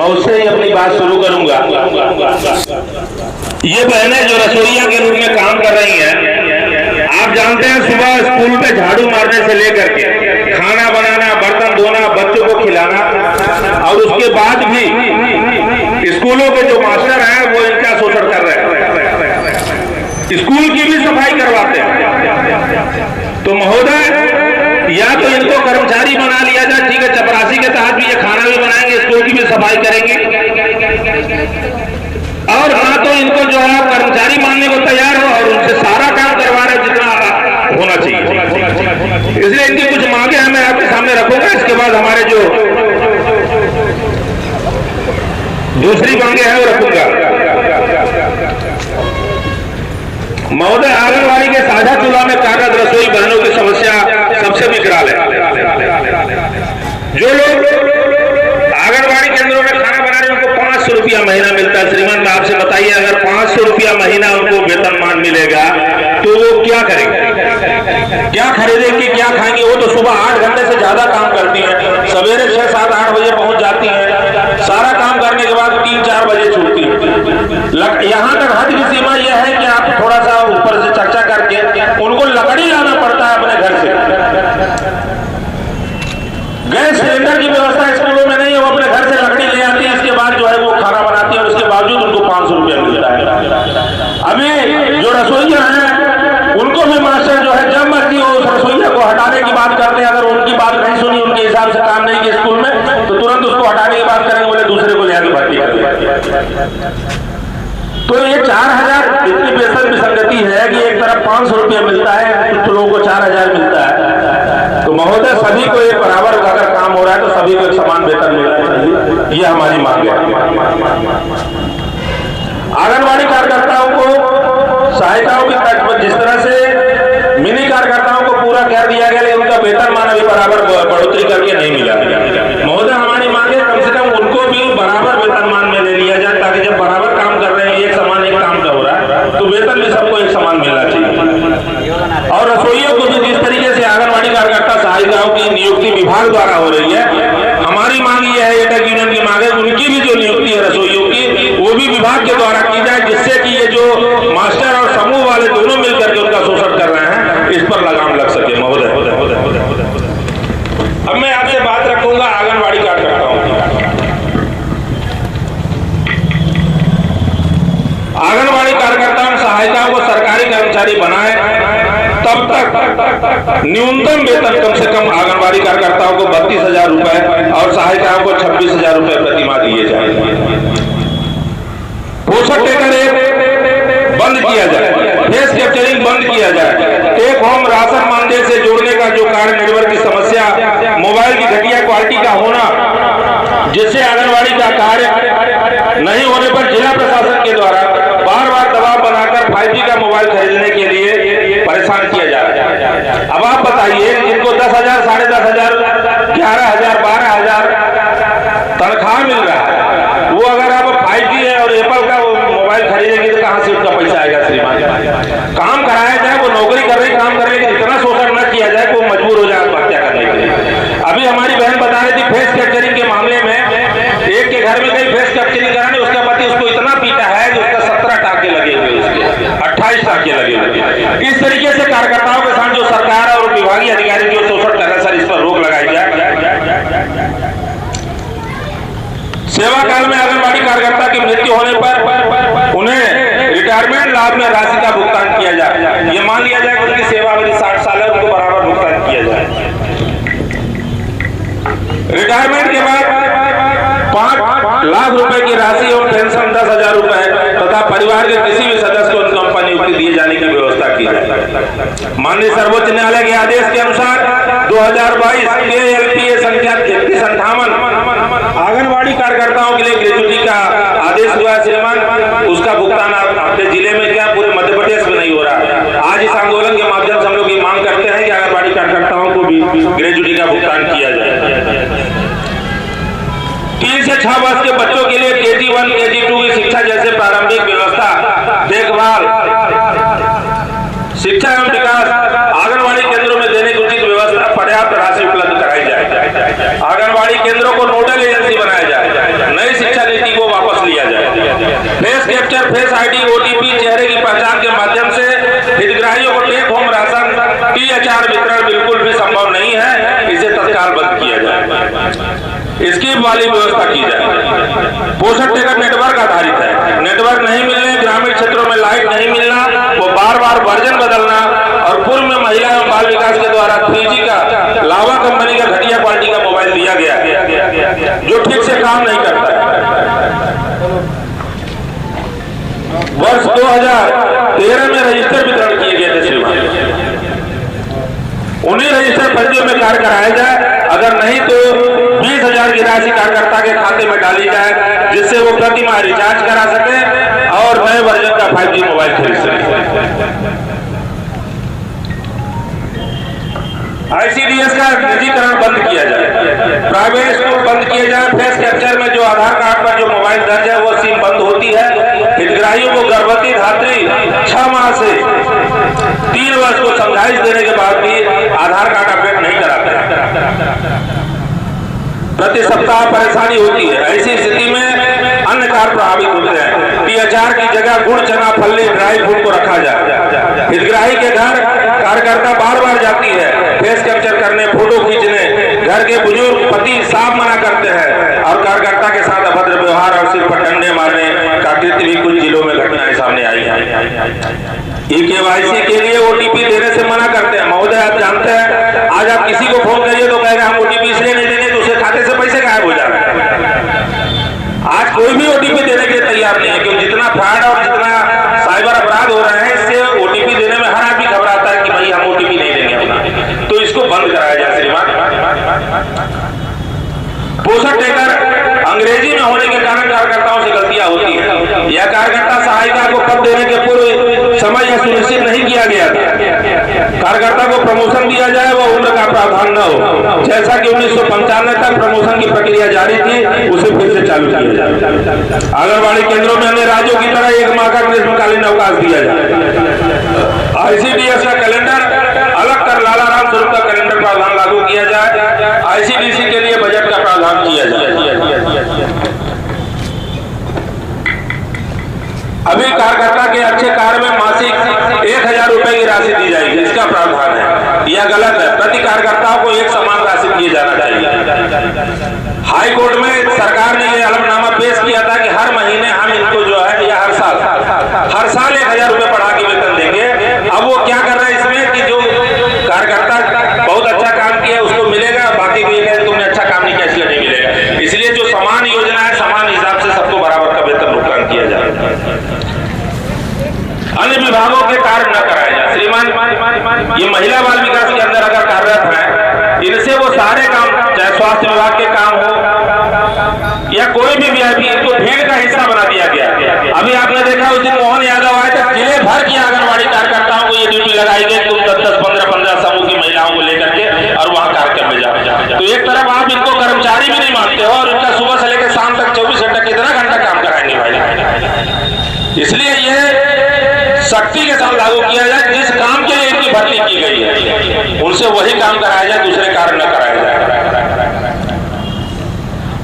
उससे ही अपनी बात शुरू करूंगा। ये बहनें जो रसोइया के रूप में काम कर रही हैं, आप जानते हैं सुबह स्कूल पे झाड़ू मारने से लेकर के खाना बनाना, बर्तन धोना, बच्चों को खिलाना, और उसके बाद भी स्कूलों के जो मास्टर हैं वो इनका शोषण कर रहे हैं, स्कूल की भी सफाई करवाते हैं। तो महोदय, या तो इनको कर्मचारी बना लिया जाए, ठीक है, चपरासी के तहत भी ये खाना भी बनाएंगे, स्कूल की भी सफाई करेंगे, और ना तो इनको जो है कर्मचारी मानने को तैयार हो और उनसे सारा काम करवा रहे जितना होना चाहिए। इसलिए इनकी कुछ मांगे हैं, मैं आपके सामने रखूंगा। इसके बाद हमारे जो दूसरी मांगे हैं वो रखूंगा। महोदय, आंगनबाड़ी के साझा चूल्हा में कार्यरत रसोई बहनों की समस्या सबसे विकराल है। जो लोग आंगनबाड़ी केंद्रों में खाना बना रहे हैं उनको 500 रुपया महीना मिलता है। श्रीमान, आपसे बताइए, अगर 500 रुपया महीना उनको वेतनमान मिलेगा तो वो क्या करेंगे, क्या खरीदेंगे, क्या खाएंगे? वो तो सुबह 8 घंटे से ज्यादा काम करती हैं, सवेरे 6, 7, 8 बजे पहुंच जाती हैं, सारा काम करने के बाद 3, 4 बजे छूटती है। यहाँ तक हद की सीमा यह है कि आप थोड़ा सा ऊपर से चर्चा करके उनको लकड़ी लाना पड़ता है अपने घर से। गैस सिलेंडर की व्यवस्था स्कूलों में नहीं है, वो अपने घर से लकड़ी ले आती है, इसके बाद जो है वो खाना बनाती है, और उसके बावजूद उनको 500 रुपया मिलता है। अभी जो रसोइया हैं उनको भी मास्टर जो है जब मर्जी हो उस रसोइया को हटाने की बात करते हैं। अगर उनकी बात नहीं सुनी, उनके हिसाब से काम नहीं किया स्कूल में, तो तुरंत उसको हटाने की बात करेंगे, बोले दूसरे को ले आके भर्ती करेंगे। तो ये 4000 इतनी बेहतर विसंगति है कि एक तरफ 500 रुपया मिलता है, कुछ लोगों को 4000 मिलता है। तो महोदय, सभी को एक बराबर अगर काम हो रहा है तो सभी को एक समान वेतन मिलना चाहिए, ये हमारी मांग है। आंगनबाड़ी कार्यकर्ताओं को सहायताओं की तर्ज पर जिस तरह से मिनी कार्यकर्ताओं को पूरा कर दिया गया, लेकिन उनका वेतनमान अभी बराबर बढ़ोतरी करके नहीं मिला। महोदय, हमारी मांग है कम से कम उनको भी बराबर वेतनमान में ले लिया जाए, ताकि जब बराबर काम कर रहे हैं, एक समान एक काम का हो रहा है, तो वेतन भी सबको एक समान मिलना चाहिए। और रसोइयों को भी जिस तरीके से आंगनबाड़ी कार्यकर्ता सहायिकाओं की नियुक्ति विभाग द्वारा हो रही है, हमारी मांग ये है, एटक यूनियन की मांग है, उनकी भी जो नियुक्ति है रसोइयों की, वो भी विभाग के द्वारा की जाए, जिससे कि ये जो मास्टर और समूह वाले दोनों मिलकर के उनका शोषण कर रहे हैं, इस पर लगाम लग सके। महोदय, अब मैं आपसे बात रखूंगा आंगनबाड़ी कार्यकर्ताओं की। आंगनबाड़ी कार्यकर्ताओं सहायताओं को सरकारी कर्मचारी बनाए, तब तक न्यूनतम वेतन कम से कम आंगनबाड़ी कार्यकर्ताओं को 32,000 रुपए और सहायिकाओं को 26,000 रुपए प्रति माह दिए जाए। पोषक टेकर बंद किया जाए, फेस कैप्चरिंग बंद किया जाए, टेक होम राशन मानदेय से जोड़ने का जो कार्य निर्भर की समस्या, मोबाइल की घटिया क्वालिटी का होना, जिससे आंगनबाड़ी का कार्य नहीं होने पर जिला प्रशासन के द्वारा बार-बार दबाव बनाकर 5G का मोबाइल खरीदने के लिए परेशान किया जा रहा है। अब आप बताइए, जिनको 10,000, 10,500, 11,000, 12,000 तनख्वाह मिल रहा है, वो अगर आप 5G है और एप्पल का मोबाइल खरीदेंगे तो कहां से उसका पैसा आएगा? श्रीमान, काम कराया जाए, वो नौकरी कर रही काम कर रही, इतना शोषण न किया जाए कि वो मजबूर हो जाए आत्महत्या करने के लिए। अभी हमारी बहन बता रही थी, फेस कैप्चरिंग के मामले में एक के घर में कई फेस कैप्चरिंग कराने, उसका पति उसको इतना पीटा है कि उसका 17 टाके लगे हुए, उसके 28 टाके लगे हुए। इस तरीके से कार्यकर्ताओं के साथ जो सरकार और विभागीय अधिकारी जो शोषण कर रहे हैं, सर, इस पर रोक लगाई जाए। सेवा काल में आंगनबाड़ी कार्यकर्ता की मृत्यु होने पर उन्हें रिटायरमेंट लाभ में राशि का भुगतान किया जाए। ये मान लिया जाए कि उनकी सेवा अवधि 60 साल है, उनको बराबर भुगतान किया जाए। रिटायरमेंट के बाद 5 लाख रुपए की राशि और पेंशन 10,000 रुपए तथा परिवार के किसी भी सदस्य को उनका नियुक्ति दिए जाने की व्यवस्था की जाए। माननीय सर्वोच्च न्यायालय के आदेश के अनुसार 2022 KLPA संख्या 3358 आंगनबाड़ी कार्यकर्ताओं के लिए ग्रेजुटी का आदेश हुआ है। श्रीमान, उसका भुगतान अपने जिले में क्या पूरे मध्य प्रदेश में नहीं हो रहा है। आज इस आंदोलन के माध्यम से हम लोग ये मांग करते हैं कि आंगनबाड़ी कार्यकर्ताओं को भी ग्रेजुटी का भुगतान किया जाए। 3 से 6 वर्ष के बच्चों के लिए KG1, KG2 की शिक्षा जैसे प्रारंभिक व्यवस्था, देखभाल, शिक्षा एवं विकास आंगनबाड़ी केंद्रों में देने की उचित व्यवस्था, पर्याप्त राशि उपलब्ध कराई जाए। आंगनबाड़ी केंद्रों को नोडल एजेंसी बनाया जाए। नई शिक्षा कैप्चर, फेस आईडी, ओटीपी, चेहरे की पहचान के माध्यम से हितग्राहियों को टेक होम राशन THR वितरण बिल्कुल भी संभव नहीं है। इसे तत्काल बंद किया जाए, स्कीम वाली व्यवस्था की जाए। पोषण टेकर नेटवर्क आधारित है, नेटवर्क नहीं मिलने, ग्रामीण क्षेत्रों में लाइट नहीं मिलना, वो बार-बार वर्जन बदलना और पूर्व में महिला एवं बाल विकास के द्वारा 3G का लावा कंपनी का घटिया क्वालिटी का मोबाइल दिया गया जो ठीक से काम नहीं करता है। वर्ष 2013 में रजिस्टर वितरण किए गए थे श्रीमान, उन्हीं रजिस्टर फर्जियों में कार्य कराया जाए, अगर नहीं तो 20,000 की राशि कार्यकर्ता के खाते में डाली जाए, जिससे वो प्रति माह रिचार्ज करा सके और नए वर्जन का 5G मोबाइल खरीद सके। ICDS का निजीकरण बंद किया जाए, प्राइवेट स्कूल बंद किए जाए। फेस कैप्चर में जो आधार कार्ड पर जो मोबाइल दर्ज है वो सिम बंद होती है। हितग्राहियों को गर्भवती धात्री 6 माह से 3 वर्ष को समझाइश देने के बाद भी आधार कार्ड अपडेट नहीं कराते, प्रति सप्ताह परेशानी होती है। ऐसी स्थिति में अन्य कार्य प्रभावित होते हैं। THR की जगह गुड़, चना, फल्ली, ड्राई फ्रूट को रखा जाए। हितग्राही के घर कार्यकर्ता बार-बार जाती है फेस कैप्चर करने, फोटो खींचने, घर के बुजुर्ग पति साफ मना करते हैं और कार्यकर्ता के साथ अभद्र व्यवहार और सिर पर डंडे मारने का कृत्य भी कुछ जिलों में घटनाएं सामने आई है। KYC के लिए OTP देने से मना करते हैं। महोदय आप जानते हैं, आज आप किसी को फोन करिए तो कह रहे हैं हम OTP इसलिए नहीं देंगे तो उसके खाते से पैसे गायब हो जा रहे हैं। आज कोई भी OTP देने के लिए तैयार नहीं है, क्योंकि जितना फ्रॉड और जितना साइबर अपराध हो रहे हैं, इससे OTP देने में हर आदमी घबराता है कि भाई हम OTP नहीं देंगे अपना, तो इसको बंद कराया जाए श्रीमान। पोषण टेकर अंग्रेजी में होने के कारण कार्यकर्ताओं से गलतियां होती है। यह कार्यकर्ता सहायिका को पद देने के पूर्व समय यह सुनिश्चित नहीं किया गया था। कार्यकर्ता को प्रमोशन दिया जाए, वह उम्र का प्रावधान न हो। जैसा कि 1995 तक प्रमोशन की प्रक्रिया जारी थी, उसे फिर से चालू किया जाए। आंगनबाड़ी केंद्रों में अन्य राज्यों की तरह 1 माह का ग्रीष्मकालीन अवकाश दिया जाए। ICDS का कैलेंडर अलग कर लाला राम स्वरूप का कैलेंडर प्रावधान लागू किया जाए। ICDC के लिए बजट का प्रावधान किया जाए। अभी कार्यकर्ता के अच्छे कार्य में मासिक 1,000 रुपए की राशि दी जाएगी, इसका प्रावधान है। यह गलत है, प्रति कार्यकर्ताओं को एक समान राशि दिए जाना चाहिए। हाई कोर्ट में सरकार ने यह हलफनामा पेश किया था कि हर महीने हम इनको जो है या हर साल 1,000 रुपए बढ़ा के वेतन देंगे। अब वो क्या कर रहे हैं इसमें कि जो कार्यकर्ता बहुत अच्छा काम किया उसको मिलेगा, बाकी को ये तुमने अच्छा काम नहीं किया इसलिए नहीं मिलेगा। इसलिए जो समान योजना है, समान हिसाब से सबको बराबर का वेतन भुगतान किया जाए। अन्य विभागों के कार्य न कराए जाए श्रीमान। ये महिला बाल विकास के अंदर अगर कार्यरत है, इनसे वो सारे काम, चाहे स्वास्थ्य विभाग के काम हो या कोई भी VIP, इनको भीड़ का हिस्सा बना दिया गया। अभी आपने देखा उस दिन मोहन यादव आए थे, जिले भर की आंगनबाड़ी कार्यकर्ताओं को ये ड्यूटी लगाई गई, तुम 10-10, 15-15 समूह की महिलाओं को लेकर के और वहाँ कार्यक्रम में जाओ। तो एक तरफ आप इनको कर्मचारी भी नहीं मानते हो और इनका सुबह से लेकर शाम तक 24 घंटा कितना घंटा काम कराएंगे भाई। इसलिए ये सख्ती के साथ लागू किया जाए। जिस काम के लिए इनकी भर्ती की गई है उनसे वही काम कराया जाए, दूसरे कार्य न कराया जाए।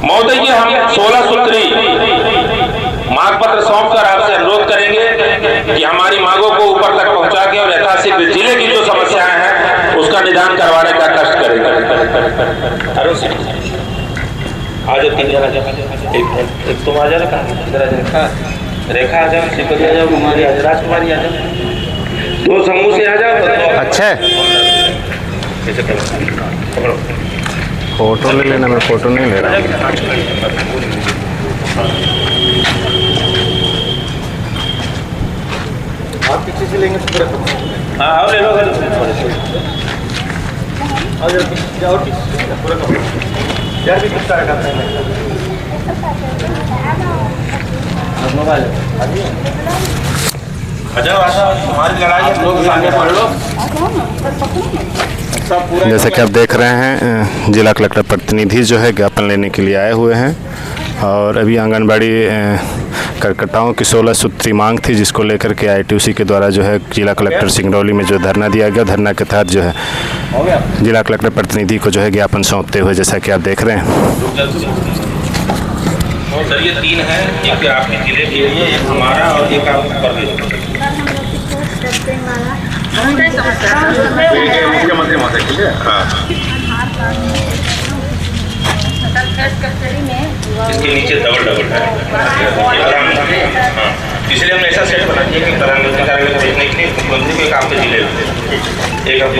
महोदय जी, हम 16 सूत्री मांग पत्र सौंप कर आपसे अनुरोध करेंगे कि हमारी मांगों को ऊपर तक पहुंचा के और यथाशीघ्र जिले की जो समस्याएं हैं उसका निदान करवाने का कष्ट करेंगे। आज एक तुम आ जाओ, रेखा आ जाओ, शिवपति आ जाओ, कुमारी आ जाओ, राजकुमारी आ जाओ, 2 समूह से आ जाओ। अच्छा, फोटो ले लेना, मैं फोटो नहीं ले रहा। आप पीछे से लेंगे तो पूरा हाँ आओ ले लो, जाओ पूरा यार भी कितना रखा है मोबाइल। अच्छा, हमारी लड़ाई लोग सामने पढ़ लो। जैसे कि आप देख रहे हैं, जिला कलेक्टर प्रतिनिधि जो है ज्ञापन लेने के लिए आए हुए हैं और अभी आंगनबाड़ी कार्यकर्ताओं की 16 सूत्री मांग थी, जिसको लेकर के ITUC के द्वारा जो है जिला कलेक्टर सिंगरौली में जो धरना दिया गया, धरना के तहत जो है जिला कलेक्टर प्रतिनिधि को जो है ज्ञापन सौंपते हुए, जैसा कि आप देख रहे हैं। सर ये 3 है, एक आपके जिले के लिए, एक हमारा और एक आपका परवेश। मुख्यमंत्री महोदय के लिए इसके नीचे डबल है। हाँ, इसलिए हमने ऐसा सेट बना दिया कि प्रधानमंत्री कार्यालय को भेजने के लिए मुख्यमंत्री को एक आपके जिले में, एक